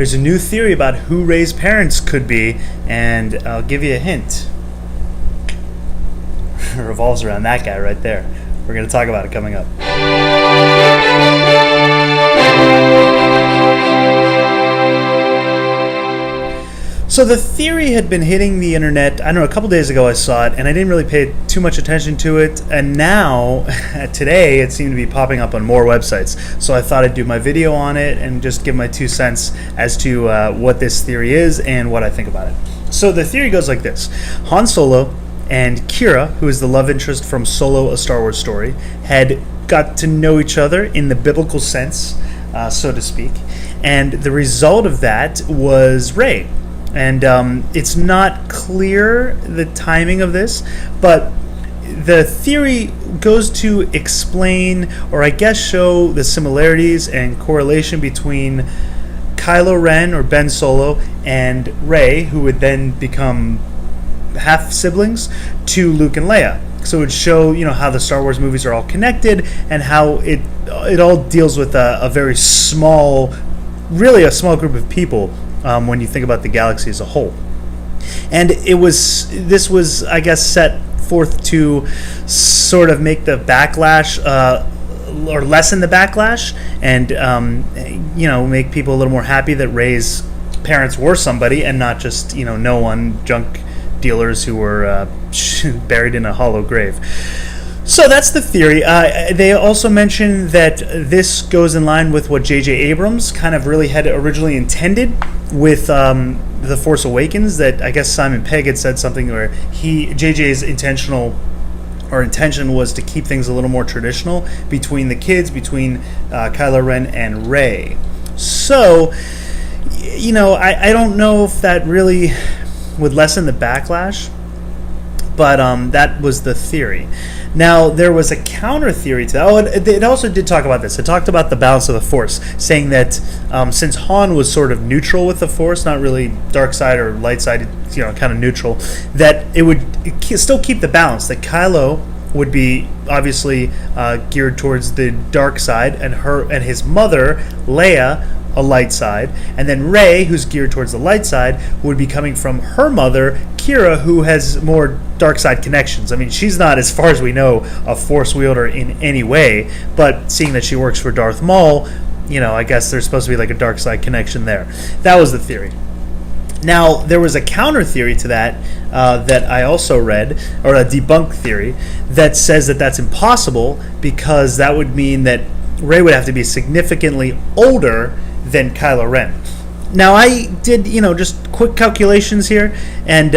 there's a new theory about who Rey's parents could be, and I'll give you a hint. It revolves around that guy right there. We're going to talk about it coming up. So the theory had been hitting the internet, I don't know, a couple days ago I saw it, and I didn't really pay too much attention to it, and now, today, it seemed to be popping up on more websites. So I thought I'd do my video on it and just give my 2 cents as to what this theory is and what I think about it. So the theory goes like this. Han Solo and Kira, who is the love interest from Solo, A Star Wars Story, had got to know each other in the biblical sense, so to speak, and the result of that was Rey. And it's not clear the timing of this, but the theory goes to explain, or I guess show, the similarities and correlation between Kylo Ren, or Ben Solo, and Rey, who would then become half siblings, to Luke and Leia. So it would show, how the Star Wars movies are all connected, and how it all deals with a very small, really a small group of people. When you think about the galaxy as a whole. And this was, I guess, set forth to sort of make the backlash, or lessen the backlash, and, make people a little more happy that Rey's parents were somebody and not just, no one, junk dealers who were buried in a hollow grave. So that's the theory. They also mentioned that this goes in line with what J.J. Abrams kind of really had originally intended with The Force Awakens, that I guess Simon Pegg had said something where J.J.'s intention was to keep things a little more traditional between the kids, between Kylo Ren and Rey. So, I don't know if that really would lessen the backlash, but that was the theory. Now, there was a counter theory to that. Oh, it also did talk about this. It talked about the balance of the Force, saying that since Han was sort of neutral with the Force, not really dark side or light side, kind of neutral, that it would still keep the balance. That Kylo would be obviously geared towards the dark side, and his mother, Leia, a light side, and then Rey, who's geared towards the light side, would be coming from her mother, Kira, who has more dark side connections. I mean, she's not, as far as we know, a Force wielder in any way, but seeing that she works for Darth Maul, I guess there's supposed to be like a dark side connection there. That was the theory. Now, there was a counter theory to that that I also read, or a debunked theory, that says that that's impossible, because that would mean that Rey would have to be significantly older than Kylo Ren. Now, I did, just quick calculations here, and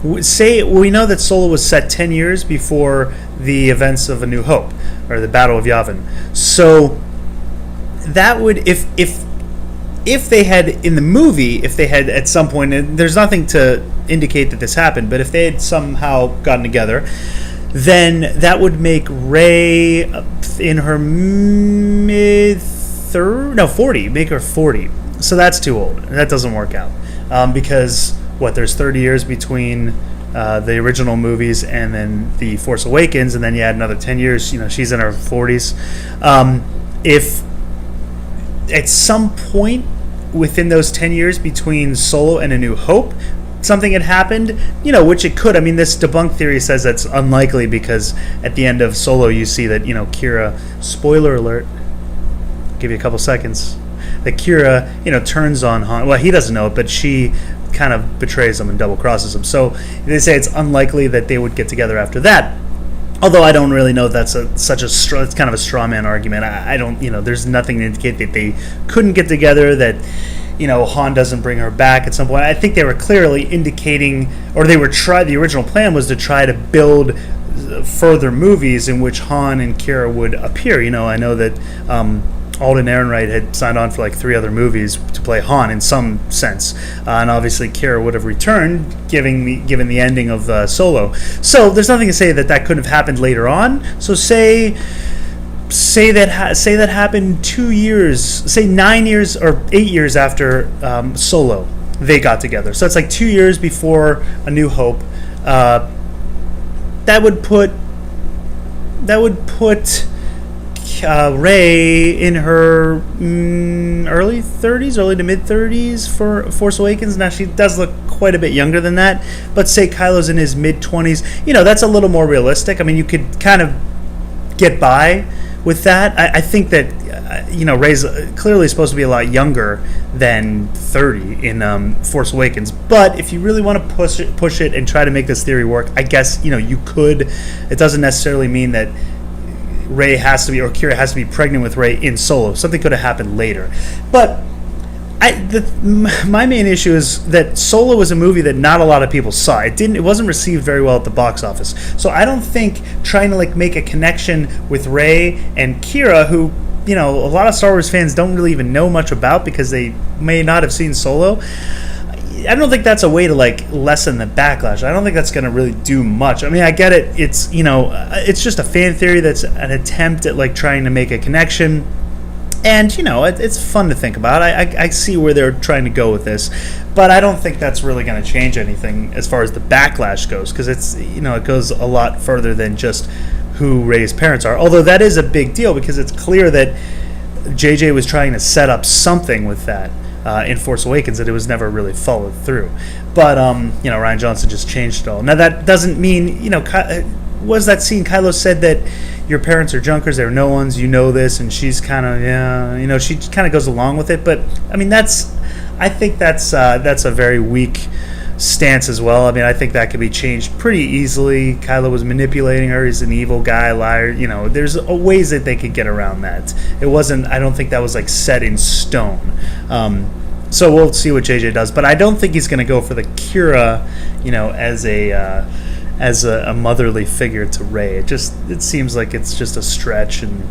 we know that Solo was set 10 years before the events of A New Hope, or the Battle of Yavin. So that would, if they had, in the movie, if they had at some point, and there's nothing to indicate that this happened, but if they had somehow gotten together, then that would make Rey in her 40, make her 40. So that's too old. That doesn't work out. Because, there's 30 years between the original movies and then The Force Awakens, and then you add another 10 years, she's in her 40s. If at some point within those 10 years between Solo and A New Hope, something had happened, which it could. I mean, this debunked theory says that's unlikely, because at the end of Solo you see that, Kira, spoiler alert, I'll give you a couple seconds, that Kira, turns on Han. Well, he doesn't know it, but she kind of betrays him and double crosses him. So they say it's unlikely that they would get together after that. Although I don't really know if that's it's kind of a straw man argument. I don't, there's nothing to indicate that they couldn't get together, that, Han doesn't bring her back at some point. I think they were clearly indicating, or the original plan was to try to build further movies in which Han and Kira would appear. I know that Alden Ehrenreich had signed on for like 3 other movies to play Han in some sense, and obviously Kira would have returned, given the ending of Solo. So there's nothing to say that couldn't have happened later on. So say that happened 2 years, say 9 years or 8 years after Solo, they got together. So it's like 2 years before A New Hope. That would put Rey in her early 30s, early to mid 30s for Force Awakens. Now she does look quite a bit younger than that, but say Kylo's in his mid 20s. That's a little more realistic. I mean, you could kind of get by with that. I think that Rey's clearly supposed to be a lot younger than 30 in Force Awakens. But if you really want to push it and try to make this theory work, I guess you could. It doesn't necessarily mean that Rey has to be, or Kira has to be pregnant with Rey in Solo. Something could have happened later. But my main issue is that Solo was a movie that not a lot of people saw. It wasn't received very well at the box office. So I don't think trying to make a connection with Rey and Kira, who a lot of Star Wars fans don't really even know much about because they may not have seen Solo. I don't think that's a way to lessen the backlash. I don't think that's going to really do much. I mean, I get it. It's it's just a fan theory that's an attempt at trying to make a connection. And, it's fun to think about. I see where they're trying to go with this. But I don't think that's really going to change anything as far as the backlash goes. Because it's, it goes a lot further than just who Rey's parents are. Although that is a big deal because it's clear that JJ was trying to set up something with that in Force Awakens that it was never really followed through. But, Rian Johnson just changed it all. Now, that doesn't mean, was that scene Kylo said that your parents are junkers, they're no ones, this, and she's kind of, she kind of goes along with it. But I mean, I think that's a very weak stance as well. I mean, I think that could be changed pretty easily. Kylo was manipulating her. He's an evil guy, liar. There's ways that they could get around that. It wasn't. I don't think that was set in stone. So we'll see what JJ does. But I don't think he's going to go for the Kira, as a motherly figure to Rey. It seems like it's just a stretch, and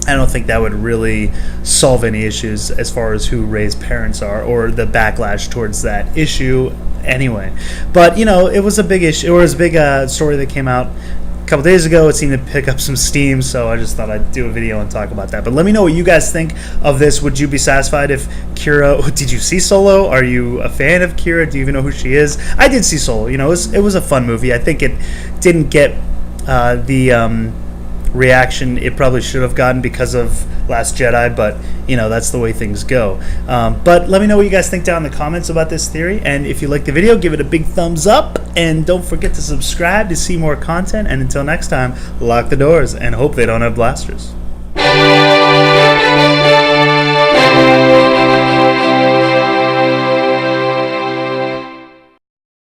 I don't think that would really solve any issues as far as who Rey's parents are or the backlash towards that issue anyway. But it was a big issue. It was a big story that came out a couple days ago. It seemed to pick up some steam, so I just thought I'd do a video and talk about that. But let me know what you guys think of this. Would you be satisfied if Kira... Did you see Solo? Are you a fan of Kira? Do you even know who she is? I did see Solo. It was a fun movie. I think it didn't get the reaction it probably should have gotten because of Last Jedi, but that's the way things go. But let me know what you guys think down in the comments about this theory, and if you like the video, give it a big thumbs up, and don't forget to subscribe to see more content. And until next time, lock the doors and hope they don't have blasters.